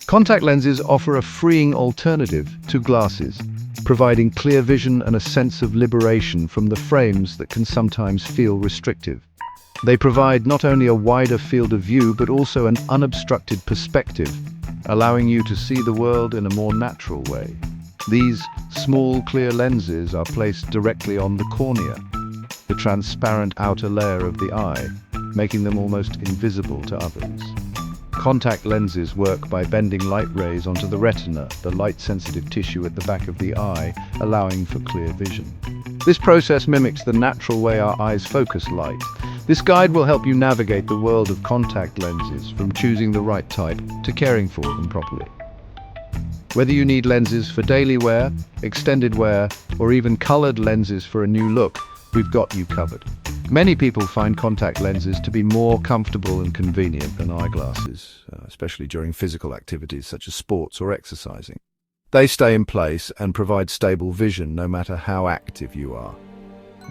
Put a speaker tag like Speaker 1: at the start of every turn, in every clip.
Speaker 1: Contact lenses offer a freeing alternative to glasses, providing clear vision and a sense of liberation from the frames that can sometimes feel restrictive. They provide not only a wider field of view but also an unobstructed perspective, allowing you to see the world in a more natural way. These small, clear lenses are placed directly on the cornea, the transparent outer layer of the eye, making them almost invisible to others. Contact lenses work by bending light rays onto the retina, the light-sensitive tissue at the back of the eye, allowing for clear vision. This process mimics the natural way our eyes focus light. This guide will help you navigate the world of contact lenses, from choosing the right type to caring for them properly. Whether you need lenses for daily wear, extended wear, or even colored lenses for a new look, we've got you covered. Many people find contact lenses to be more comfortable and convenient than eyeglasses, especially during physical activities such as sports or exercising. They stay in place and provide stable vision no matter how active you are.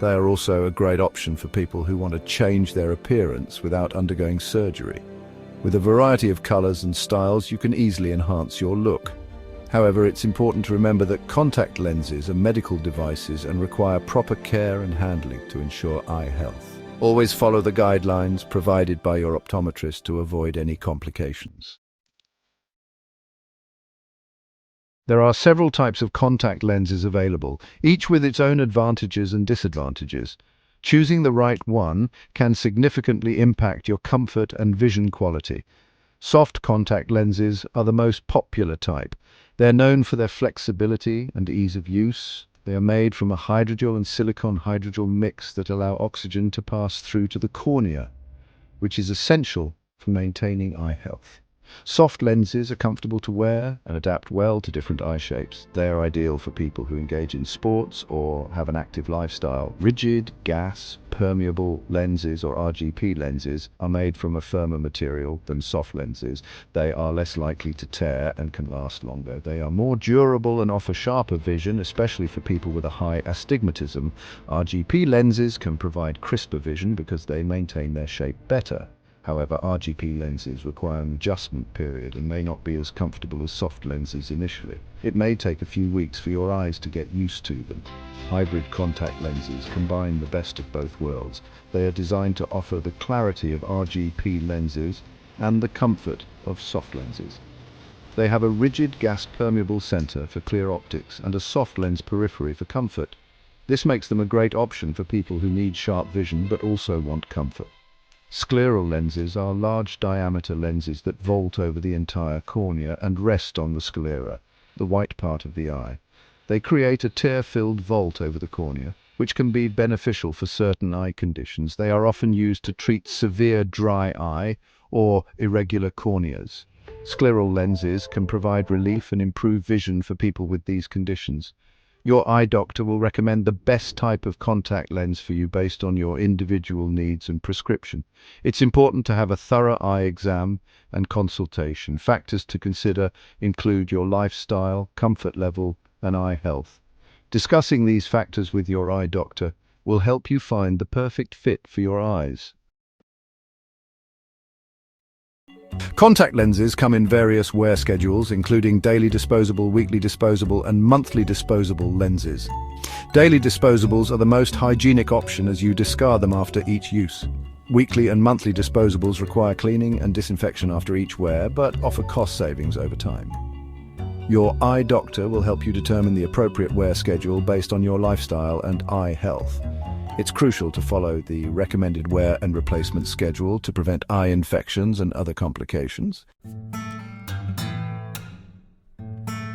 Speaker 1: They are also a great option for people who want to change their appearance without undergoing surgery. With a variety of colors and styles, you can easily enhance your look. However, it's important to remember that contact lenses are medical devices and require proper care and handling to ensure eye health. Always follow the guidelines provided by your optometrist to avoid any complications. There are several types of contact lenses available, each with its own advantages and disadvantages. Choosing the right one can significantly impact your comfort and vision quality. Soft contact lenses are the most popular type. They're known for their flexibility and ease of use. They are made from a hydrogel and silicone hydrogel mix that allow oxygen to pass through to the cornea, which is essential for maintaining eye health. Soft lenses are comfortable to wear and adapt well to different eye shapes. They are ideal for people who engage in sports or have an active lifestyle. Rigid, gas, permeable lenses or RGP lenses are made from a firmer material than soft lenses. They are less likely to tear and can last longer. They are more durable and offer sharper vision, especially for people with a high astigmatism. RGP lenses can provide crisper vision because they maintain their shape better. However, RGP lenses require an adjustment period and may not be as comfortable as soft lenses initially. It may take a few weeks for your eyes to get used to them. Hybrid contact lenses combine the best of both worlds. They are designed to offer the clarity of RGP lenses and the comfort of soft lenses. They have a rigid gas-permeable center for clear optics and a soft lens periphery for comfort. This makes them a great option for people who need sharp vision but also want comfort. Scleral lenses are large diameter lenses that vault over the entire cornea and rest on the sclera, the white part of the eye. They create a tear-filled vault over the cornea, which can be beneficial for certain eye conditions. They are often used to treat severe dry eye or irregular corneas. Scleral lenses can provide relief and improve vision for people with these conditions. Your eye doctor will recommend the best type of contact lens for you based on your individual needs and prescription. It's important to have a thorough eye exam and consultation. Factors to consider include your lifestyle, comfort level, and eye health. Discussing these factors with your eye doctor will help you find the perfect fit for your eyes. Contact lenses come in various wear schedules, including daily disposable, weekly disposable, and monthly disposable lenses. Daily disposables are the most hygienic option as you discard them after each use. Weekly and monthly disposables require cleaning and disinfection after each wear, but offer cost savings over time. Your eye doctor will help you determine the appropriate wear schedule based on your lifestyle and eye health. It's crucial to follow the recommended wear and replacement schedule to prevent eye infections and other complications.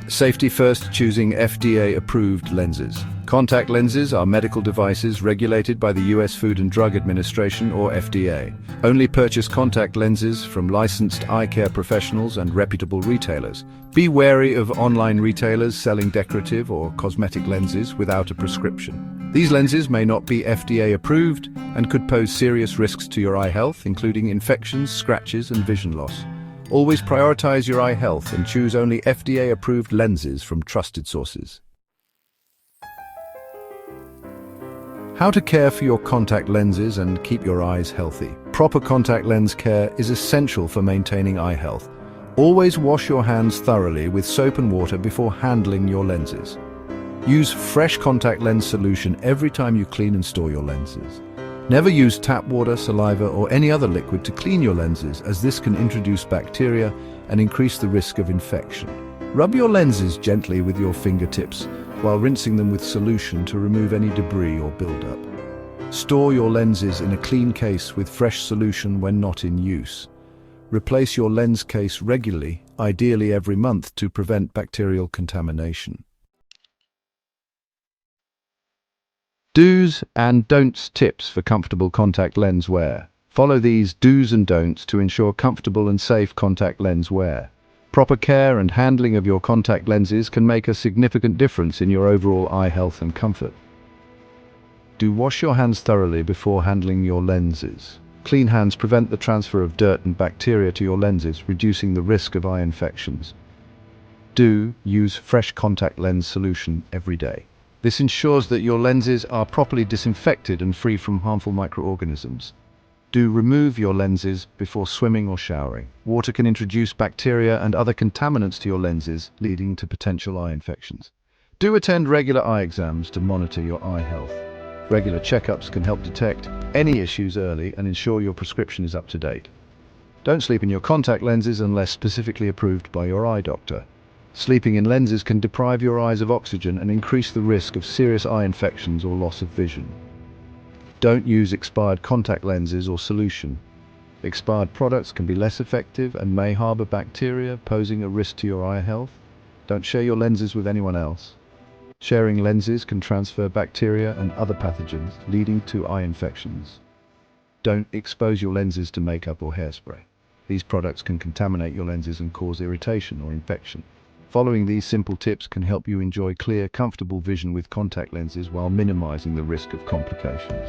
Speaker 1: Safety first, choosing FDA-approved lenses. Contact lenses are medical devices regulated by the U.S. Food and Drug Administration, or FDA. Only purchase contact lenses from licensed eye care professionals and reputable retailers. Be wary of online retailers selling decorative or cosmetic lenses without a prescription. These lenses may not be FDA approved and could pose serious risks to your eye health, including infections, scratches, and vision loss. Always prioritize your eye health and choose only FDA-approved lenses from trusted sources. How to care for your contact lenses and keep your eyes healthy. Proper contact lens care is essential for maintaining eye health. Always wash your hands thoroughly with soap and water before handling your lenses. Use fresh contact lens solution every time you clean and store your lenses. Never use tap water, saliva, or any other liquid to clean your lenses, as this can introduce bacteria and increase the risk of infection. Rub your lenses gently with your fingertips while rinsing them with solution to remove any debris or buildup. Store your lenses in a clean case with fresh solution when not in use. Replace your lens case regularly, ideally every month, to prevent bacterial contamination. Do's and don'ts tips for comfortable contact lens wear. Follow these do's and don'ts to ensure comfortable and safe contact lens wear. Proper care and handling of your contact lenses can make a significant difference in your overall eye health and comfort. Do wash your hands thoroughly before handling your lenses. Clean hands prevent the transfer of dirt and bacteria to your lenses, reducing the risk of eye infections. Do use fresh contact lens solution every day. This ensures that your lenses are properly disinfected and free from harmful microorganisms. Do remove your lenses before swimming or showering. Water can introduce bacteria and other contaminants to your lenses, leading to potential eye infections. Do attend regular eye exams to monitor your eye health. Regular checkups can help detect any issues early and ensure your prescription is up to date. Don't sleep in your contact lenses unless specifically approved by your eye doctor. Sleeping in lenses can deprive your eyes of oxygen and increase the risk of serious eye infections or loss of vision. Don't use expired contact lenses or solution. Expired products can be less effective and may harbor bacteria, posing a risk to your eye health. Don't share your lenses with anyone else. Sharing lenses can transfer bacteria and other pathogens, leading to eye infections. Don't expose your lenses to makeup or hairspray. These products can contaminate your lenses and cause irritation or infection. Following these simple tips can help you enjoy clear, comfortable vision with contact lenses while minimizing the risk of complications.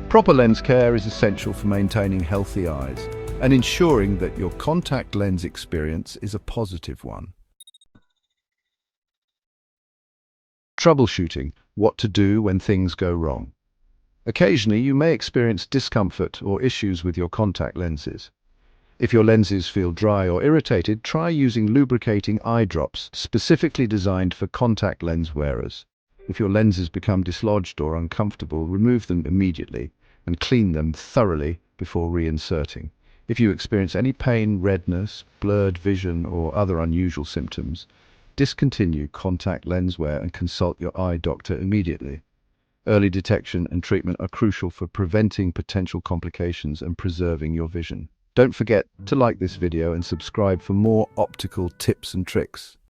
Speaker 1: Proper lens care is essential for maintaining healthy eyes and ensuring that your contact lens experience is a positive one. Troubleshooting: what to do when things go wrong. Occasionally, you may experience discomfort or issues with your contact lenses. If your lenses feel dry or irritated, try using lubricating eye drops specifically designed for contact lens wearers. If your lenses become dislodged or uncomfortable, remove them immediately and clean them thoroughly before reinserting. If you experience any pain, redness, blurred vision, or other unusual symptoms, discontinue contact lens wear and consult your eye doctor immediately. Early detection and treatment are crucial for preventing potential complications and preserving your vision. Don't forget to like this video and subscribe for more optical tips and tricks.